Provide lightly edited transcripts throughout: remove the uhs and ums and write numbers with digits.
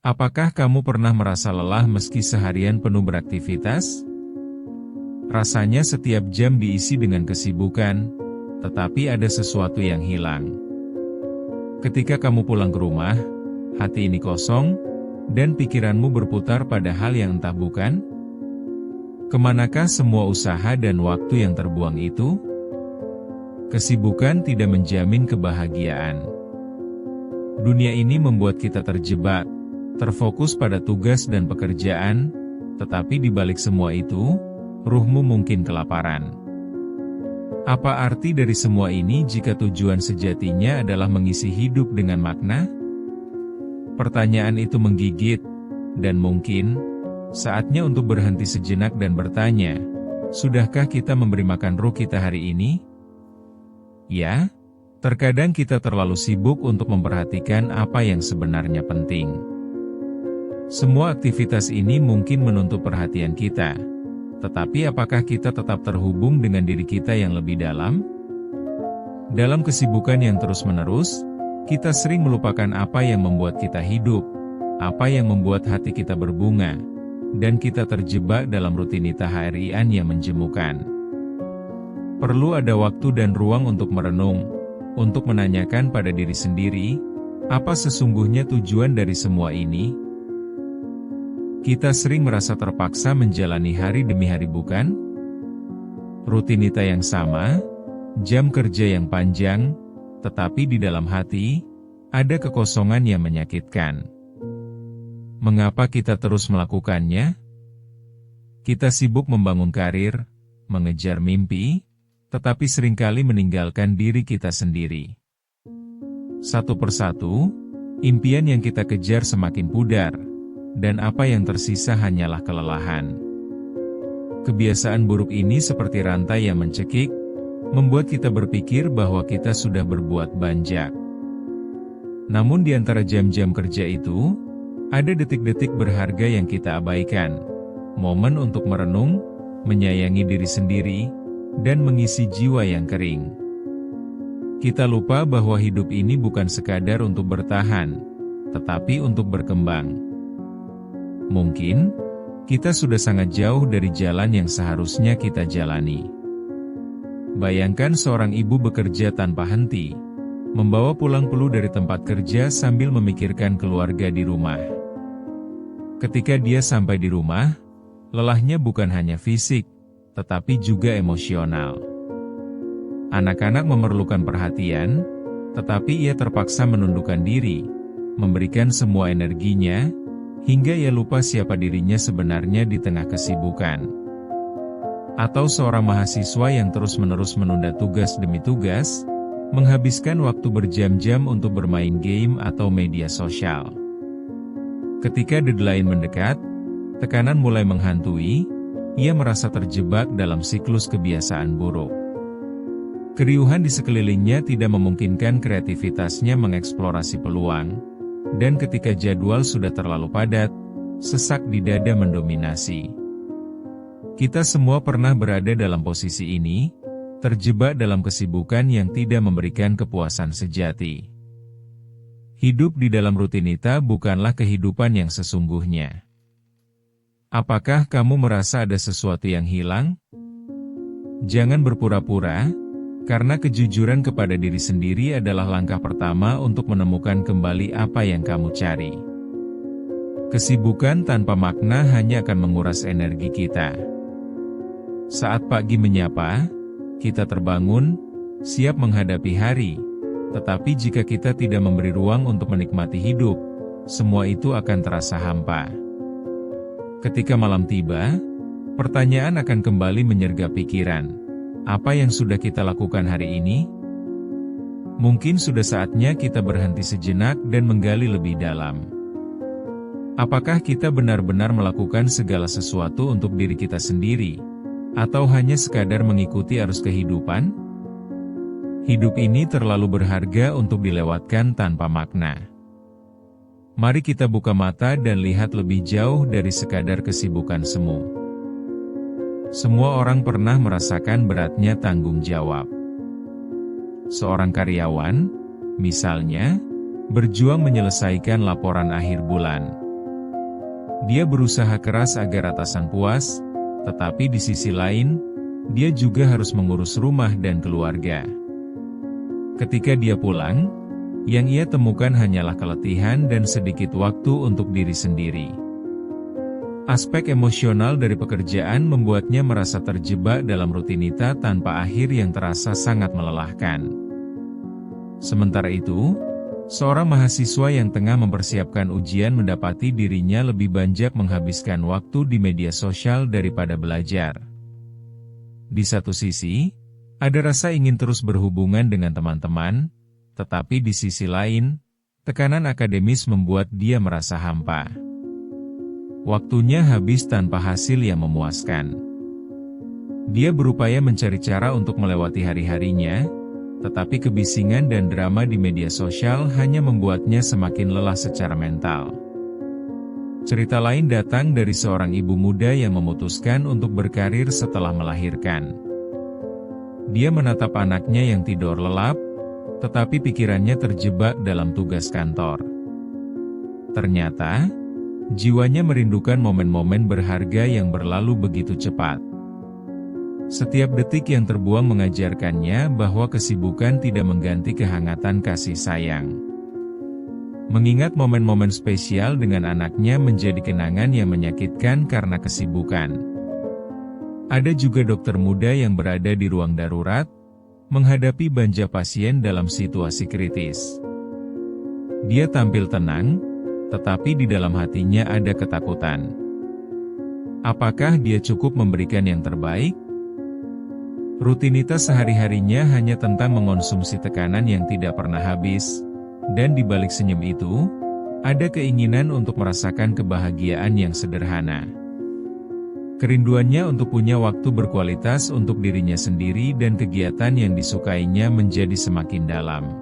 Apakah kamu pernah merasa lelah meski seharian penuh beraktivitas? Rasanya setiap jam diisi dengan kesibukan, tetapi ada sesuatu yang hilang. Ketika kamu pulang ke rumah, hati ini kosong, dan pikiranmu berputar pada hal yang entah bukan? Kemanakah semua usaha dan waktu yang terbuang itu? Kesibukan tidak menjamin kebahagiaan. Dunia ini membuat kita terjebak, terfokus pada tugas dan pekerjaan, tetapi di balik semua itu, ruhmu mungkin kelaparan. Apa arti dari semua ini jika tujuan sejatinya adalah mengisi hidup dengan makna? Pertanyaan itu menggigit, dan mungkin saatnya untuk berhenti sejenak dan bertanya, sudahkah kita memberi makan ruh kita hari ini? Ya, terkadang kita terlalu sibuk untuk memperhatikan apa yang sebenarnya penting. Semua aktivitas ini mungkin menuntut perhatian kita. Tetapi apakah kita tetap terhubung dengan diri kita yang lebih dalam? Dalam kesibukan yang terus-menerus, kita sering melupakan apa yang membuat kita hidup, apa yang membuat hati kita berbunga, dan kita terjebak dalam rutinitas harian yang menjemukan. Perlu ada waktu dan ruang untuk merenung, untuk menanyakan pada diri sendiri, apa sesungguhnya tujuan dari semua ini? Kita sering merasa terpaksa menjalani hari demi hari, bukan? Rutinitas yang sama, jam kerja yang panjang, tetapi di dalam hati, ada kekosongan yang menyakitkan. Mengapa kita terus melakukannya? Kita sibuk membangun karir, mengejar mimpi, tetapi seringkali meninggalkan diri kita sendiri. Satu persatu, impian yang kita kejar semakin pudar, dan apa yang tersisa hanyalah kelelahan. Kebiasaan buruk ini seperti rantai yang mencekik, membuat kita berpikir bahwa kita sudah berbuat banyak. Namun di antara jam-jam kerja itu, ada detik-detik berharga yang kita abaikan, momen untuk merenung, menyayangi diri sendiri, dan mengisi jiwa yang kering. Kita lupa bahwa hidup ini bukan sekadar untuk bertahan, tetapi untuk berkembang. Mungkin, kita sudah sangat jauh dari jalan yang seharusnya kita jalani. Bayangkan seorang ibu bekerja tanpa henti, membawa pulang peluh dari tempat kerja sambil memikirkan keluarga di rumah. Ketika dia sampai di rumah, lelahnya bukan hanya fisik, tetapi juga emosional. Anak-anak memerlukan perhatian, tetapi ia terpaksa menundukkan diri, memberikan semua energinya, hingga ia lupa siapa dirinya sebenarnya di tengah kesibukan. Atau seorang mahasiswa yang terus-menerus menunda tugas demi tugas, menghabiskan waktu berjam-jam untuk bermain game atau media sosial. Ketika deadline mendekat, tekanan mulai menghantui, ia merasa terjebak dalam siklus kebiasaan buruk. Keriuhan di sekelilingnya tidak memungkinkan kreativitasnya mengeksplorasi peluang, dan ketika jadwal sudah terlalu padat, sesak di dada mendominasi. Kita semua pernah berada dalam posisi ini, terjebak dalam kesibukan yang tidak memberikan kepuasan sejati. Hidup di dalam rutinitas bukanlah kehidupan yang sesungguhnya. Apakah kamu merasa ada sesuatu yang hilang? Jangan berpura-pura, karena kejujuran kepada diri sendiri adalah langkah pertama untuk menemukan kembali apa yang kamu cari. Kesibukan tanpa makna hanya akan menguras energi kita. Saat pagi menyapa, kita terbangun, siap menghadapi hari, tetapi jika kita tidak memberi ruang untuk menikmati hidup, semua itu akan terasa hampa. Ketika malam tiba, pertanyaan akan kembali menyergap pikiran. Apa yang sudah kita lakukan hari ini? Mungkin sudah saatnya kita berhenti sejenak dan menggali lebih dalam. Apakah kita benar-benar melakukan segala sesuatu untuk diri kita sendiri? Atau hanya sekadar mengikuti arus kehidupan? Hidup ini terlalu berharga untuk dilewatkan tanpa makna. Mari kita buka mata dan lihat lebih jauh dari sekadar kesibukan semu. Semua orang pernah merasakan beratnya tanggung jawab. Seorang karyawan, misalnya, berjuang menyelesaikan laporan akhir bulan, Dia berusaha keras agar atasan puas, tetapi di sisi lain, dia juga harus mengurus rumah dan keluarga. Ketika dia pulang, yang ia temukan hanyalah keletihan dan sedikit waktu untuk diri sendiri. Aspek emosional dari pekerjaan membuatnya merasa terjebak dalam rutinitas tanpa akhir yang terasa sangat melelahkan. Sementara itu, seorang mahasiswa yang tengah mempersiapkan ujian mendapati dirinya lebih banyak menghabiskan waktu di media sosial daripada belajar. Di satu sisi, ada rasa ingin terus berhubungan dengan teman-teman, tetapi di sisi lain, tekanan akademis membuat dia merasa hampa. Waktunya habis tanpa hasil yang memuaskan. Dia berupaya mencari cara untuk melewati hari-harinya, tetapi kebisingan dan drama di media sosial hanya membuatnya semakin lelah secara mental. Cerita lain datang dari seorang ibu muda yang memutuskan untuk berkarir setelah melahirkan. Dia menatap anaknya yang tidur lelap, tetapi pikirannya terjebak dalam tugas kantor. Ternyata, jiwanya merindukan momen-momen berharga yang berlalu begitu cepat. Setiap detik yang terbuang mengajarkannya bahwa kesibukan tidak mengganti kehangatan kasih sayang. Mengingat momen-momen spesial dengan anaknya menjadi kenangan yang menyakitkan karena kesibukan. Ada juga dokter muda yang berada di ruang darurat, menghadapi banja pasien dalam situasi kritis. Dia tampil tenang, tetapi di dalam hatinya ada ketakutan. Apakah dia cukup memberikan yang terbaik? Rutinitas sehari-harinya hanya tentang mengonsumsi tekanan yang tidak pernah habis, dan di balik senyum itu, ada keinginan untuk merasakan kebahagiaan yang sederhana. Kerinduannya untuk punya waktu berkualitas untuk dirinya sendiri dan kegiatan yang disukainya menjadi semakin dalam.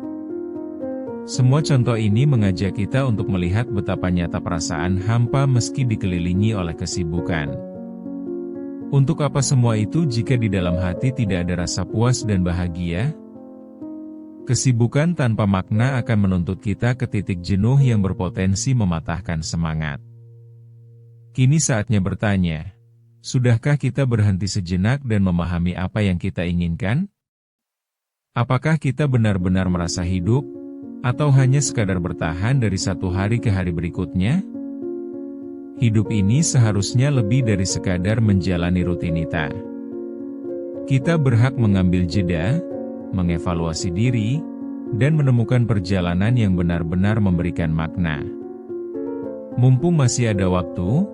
Semua contoh ini mengajak kita untuk melihat betapa nyata perasaan hampa meski dikelilingi oleh kesibukan. Untuk apa semua itu jika di dalam hati tidak ada rasa puas dan bahagia? Kesibukan tanpa makna akan menuntut kita ke titik jenuh yang berpotensi mematahkan semangat. Kini saatnya bertanya, sudahkah kita berhenti sejenak dan memahami apa yang kita inginkan? Apakah kita benar-benar merasa hidup? Atau hanya sekadar bertahan dari satu hari ke hari berikutnya? Hidup ini seharusnya lebih dari sekadar menjalani rutinitas. Kita berhak mengambil jeda, mengevaluasi diri, dan menemukan perjalanan yang benar-benar memberikan makna. Mumpung masih ada waktu,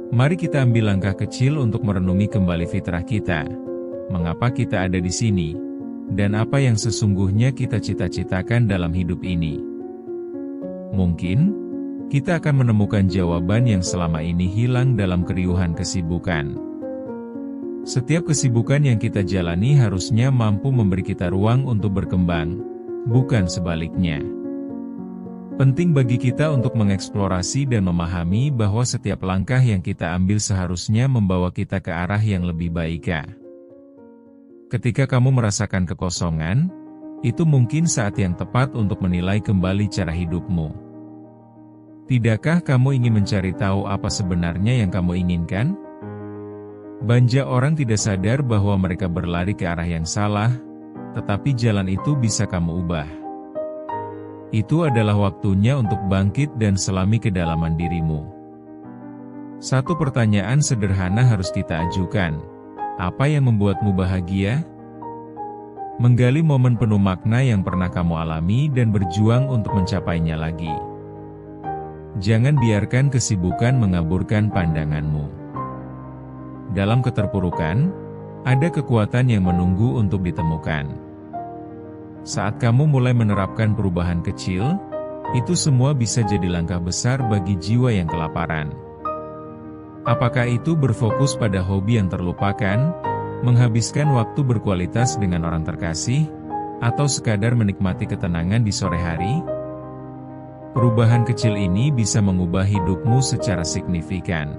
mari kita ambil langkah kecil untuk merenungi kembali fitrah kita. Mengapa kita ada di sini? Dan apa yang sesungguhnya kita cita-citakan dalam hidup ini. Mungkin, kita akan menemukan jawaban yang selama ini hilang dalam keriuhan kesibukan. Setiap kesibukan yang kita jalani harusnya mampu memberi kita ruang untuk berkembang, bukan sebaliknya. Penting bagi kita untuk mengeksplorasi dan memahami bahwa setiap langkah yang kita ambil seharusnya membawa kita ke arah yang lebih baik. Ketika kamu merasakan kekosongan, itu mungkin saat yang tepat untuk menilai kembali cara hidupmu. Tidakkah kamu ingin mencari tahu apa sebenarnya yang kamu inginkan? Banyak orang tidak sadar bahwa mereka berlari ke arah yang salah, tetapi jalan itu bisa kamu ubah. Itu adalah waktunya untuk bangkit dan selami kedalaman dirimu. Satu pertanyaan sederhana harus kita ajukan. Apa yang membuatmu bahagia? Menggali momen penuh makna yang pernah kamu alami dan berjuang untuk mencapainya lagi. Jangan biarkan kesibukan mengaburkan pandanganmu. Dalam keterpurukan, ada kekuatan yang menunggu untuk ditemukan. Saat kamu mulai menerapkan perubahan kecil, itu semua bisa jadi langkah besar bagi jiwa yang kelaparan. Apakah itu berfokus pada hobi yang terlupakan, menghabiskan waktu berkualitas dengan orang terkasih, atau sekadar menikmati ketenangan di sore hari? Perubahan kecil ini bisa mengubah hidupmu secara signifikan.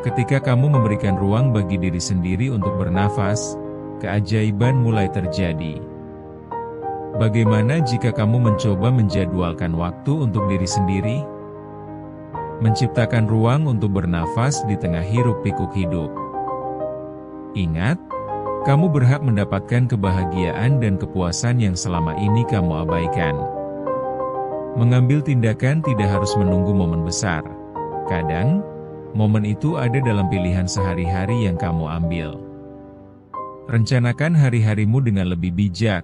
Ketika kamu memberikan ruang bagi diri sendiri untuk bernafas, keajaiban mulai terjadi. Bagaimana jika kamu mencoba menjadwalkan waktu untuk diri sendiri? menciptakan ruang untuk bernafas di tengah hiruk-pikuk hidup. Ingat, kamu berhak mendapatkan kebahagiaan dan kepuasan yang selama ini kamu abaikan. Mengambil tindakan tidak harus menunggu momen besar. Kadang, momen itu ada dalam pilihan sehari-hari yang kamu ambil. Rencanakan hari-harimu dengan lebih bijak.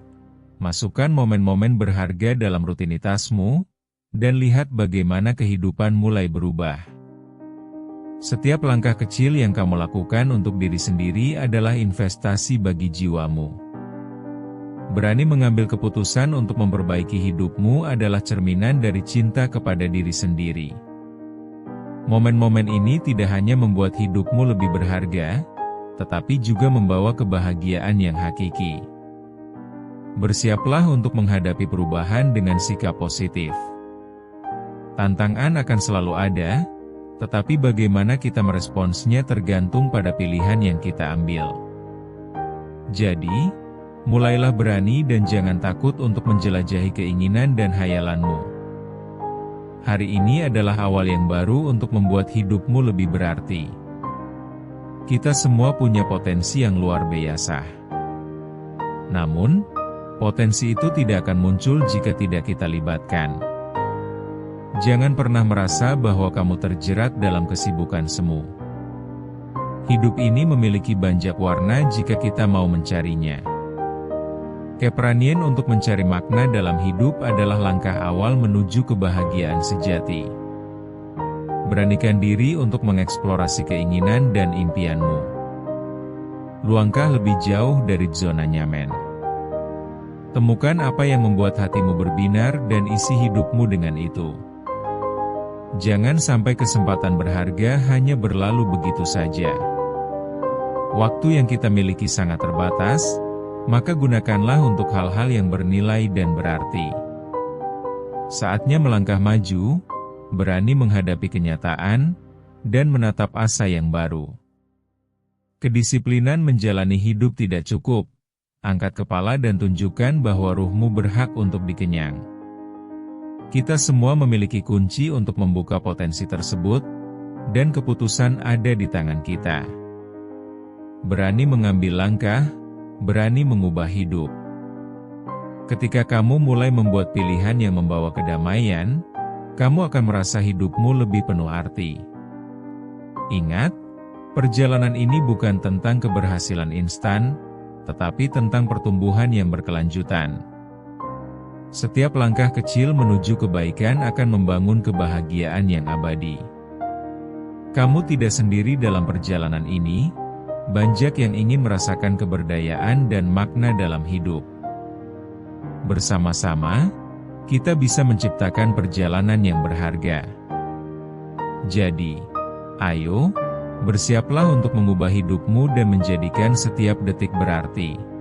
Masukkan momen-momen berharga dalam rutinitasmu, dan lihat bagaimana kehidupan mulai berubah. Setiap langkah kecil yang kamu lakukan untuk diri sendiri adalah investasi bagi jiwamu. Berani mengambil keputusan untuk memperbaiki hidupmu adalah cerminan dari cinta kepada diri sendiri. Momen-momen ini tidak hanya membuat hidupmu lebih berharga, tetapi juga membawa kebahagiaan yang hakiki. Bersiaplah untuk menghadapi perubahan dengan sikap positif. Tantangan akan selalu ada, tetapi bagaimana kita meresponsnya tergantung pada pilihan yang kita ambil. Jadi, mulailah berani dan jangan takut untuk menjelajahi keinginan dan hayalanmu. Hari ini adalah awal yang baru untuk membuat hidupmu lebih berarti. Kita semua punya potensi yang luar biasa. Namun, potensi itu tidak akan muncul jika tidak kita libatkan. Jangan pernah merasa bahwa kamu terjerat dalam kesibukan semu. Hidup ini memiliki banyak warna jika kita mau mencarinya. Keberanian untuk mencari makna dalam hidup adalah langkah awal menuju kebahagiaan sejati. Beranikan diri untuk mengeksplorasi keinginan dan impianmu. Luangkah lebih jauh dari zona nyaman. Temukan apa yang membuat hatimu berbinar dan isi hidupmu dengan itu. Jangan sampai kesempatan berharga hanya berlalu begitu saja. Waktu yang kita miliki sangat terbatas, maka gunakanlah untuk hal-hal yang bernilai dan berarti. Saatnya melangkah maju, berani menghadapi kenyataan, dan menatap asa yang baru. Kedisiplinan menjalani hidup tidak cukup. Angkat kepala dan tunjukkan bahwa ruhmu berhak untuk dikenyang. Kita semua memiliki kunci untuk membuka potensi tersebut, dan keputusan ada di tangan kita. Berani mengambil langkah, berani mengubah hidup. Ketika kamu mulai membuat pilihan yang membawa kedamaian, kamu akan merasa hidupmu lebih penuh arti. Ingat, perjalanan ini bukan tentang keberhasilan instan, tetapi tentang pertumbuhan yang berkelanjutan. Setiap langkah kecil menuju kebaikan akan membangun kebahagiaan yang abadi. Kamu tidak sendiri dalam perjalanan ini, banyak yang ingin merasakan keberdayaan dan makna dalam hidup. Bersama-sama, kita bisa menciptakan perjalanan yang berharga. Jadi, ayo, bersiaplah untuk mengubah hidupmu dan menjadikan setiap detik berarti.